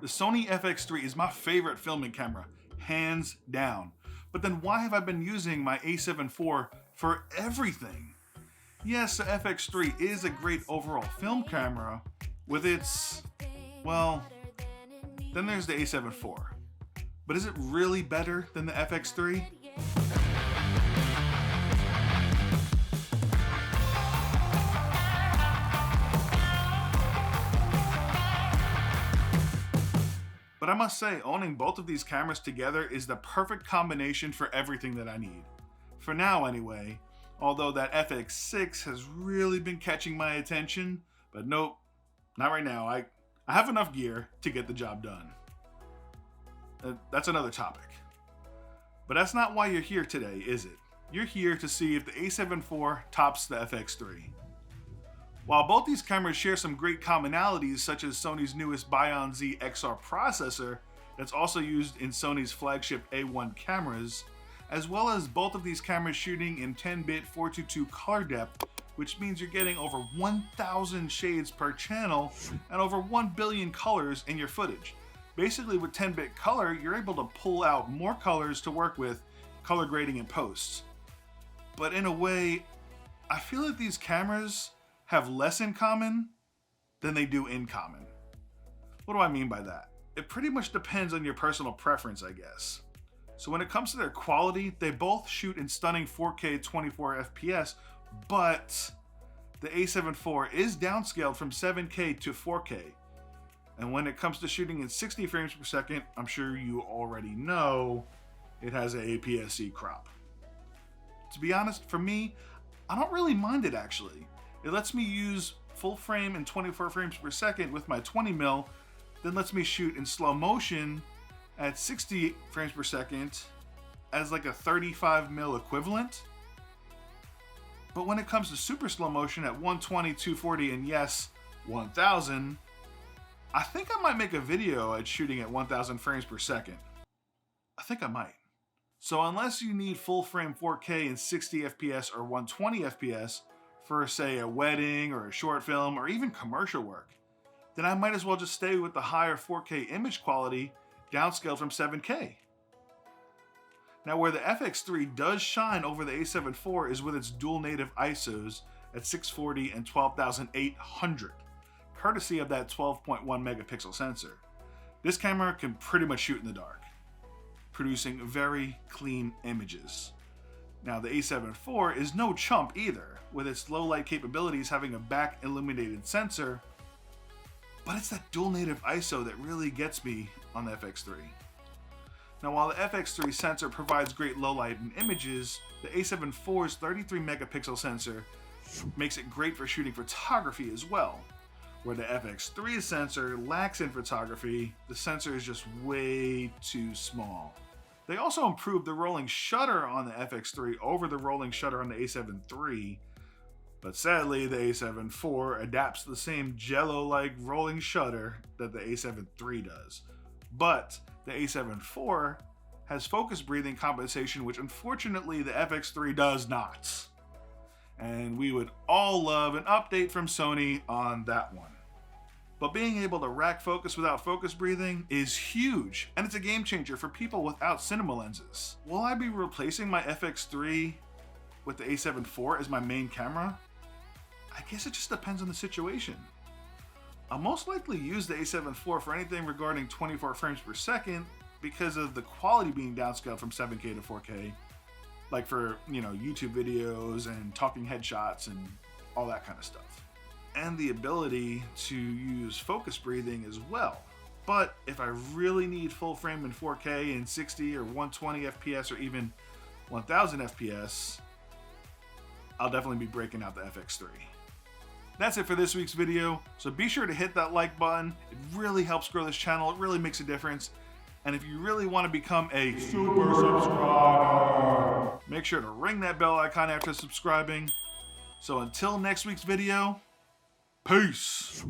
The Sony FX3 is my favorite filming camera, hands down. But then why have I been using my A7 IV for everything? Yes, the FX3 is a great overall film camera with its, well, then there's the A7 IV. But is it really better than the FX3? But I must say, owning both of these cameras together is the perfect combination for everything that I need. For now anyway, although that FX6 has really been catching my attention, but nope, not right now. I have enough gear to get the job done. That's another topic. But that's not why you're here today, is it? You're here to see if the A7 IV tops the FX3. While both these cameras share some great commonalities, such as Sony's newest Bion Z XR processor that's also used in Sony's flagship A1 cameras, as well as both of these cameras shooting in 10-bit 422 color depth, which means you're getting over 1,000 shades per channel and over 1 billion colors in your footage. Basically, with 10-bit color, you're able to pull out more colors to work with color grading in post. But in a way, I feel that these cameras have less in common than they do in common. What do I mean by that? It pretty much depends on your personal preference, I guess. So when it comes to their quality, they both shoot in stunning 4K 24 FPS, but the A7 IV is downscaled from 7K to 4K. And when it comes to shooting in 60 frames per second, I'm sure you already know, it has an APS-C crop. To be honest, for me, I don't really mind it actually. It lets me use full frame and 24 frames per second with my 20mm, then lets me shoot in slow motion at 60 frames per second as like a 35mm equivalent. But when it comes to super slow motion at 120, 240, and yes, 1000, I think I might make a video at shooting at 1000 frames per second. I think I might. So unless you need full frame 4K and 60 FPS or 120 FPS for say a wedding or a short film or even commercial work, then I might as well just stay with the higher 4K image quality downscaled from 7K. Now where the FX3 does shine over the A7 IV is with its dual native ISOs at 640 and 12,800, courtesy of that 12.1 megapixel sensor. This camera can pretty much shoot in the dark, producing very clean images. Now the A7 IV is no chump either, with its low light capabilities having a back illuminated sensor, but it's that dual native ISO that really gets me on the FX3. Now while the FX3 sensor provides great low light in images, the A7 IV's 33 megapixel sensor makes it great for shooting photography as well. Where the FX3 sensor lacks in photography, the sensor is just way too small. They also improved the rolling shutter on the FX3 over the rolling shutter on the A7 III, but sadly the A7 IV adapts to the same jello-like rolling shutter that the A7 III does. But the A7 IV has focus breathing compensation, which unfortunately the FX3 does not. And we would all love an update from Sony on that one. But being able to rack focus without focus breathing is huge, and it's a game changer for people without cinema lenses. Will I be replacing my FX3 with the A7 IV as my main camera? I guess it just depends on the situation. I'll most likely use the A7 IV for anything regarding 24 frames per second because of the quality being downscaled from 7K to 4K, like for, YouTube videos and talking headshots and all that kind of stuff. And the ability to use focus breathing as well. But if I really need full frame in 4K and 60 or 120 FPS or even 1000 FPS, I'll definitely be breaking out the FX3. That's it for this week's video, so be sure to hit that like button. It really helps grow this channel, it really makes a difference. And if you really want to become a super subscriber, make sure to ring that bell icon after subscribing. So until next week's video, peace!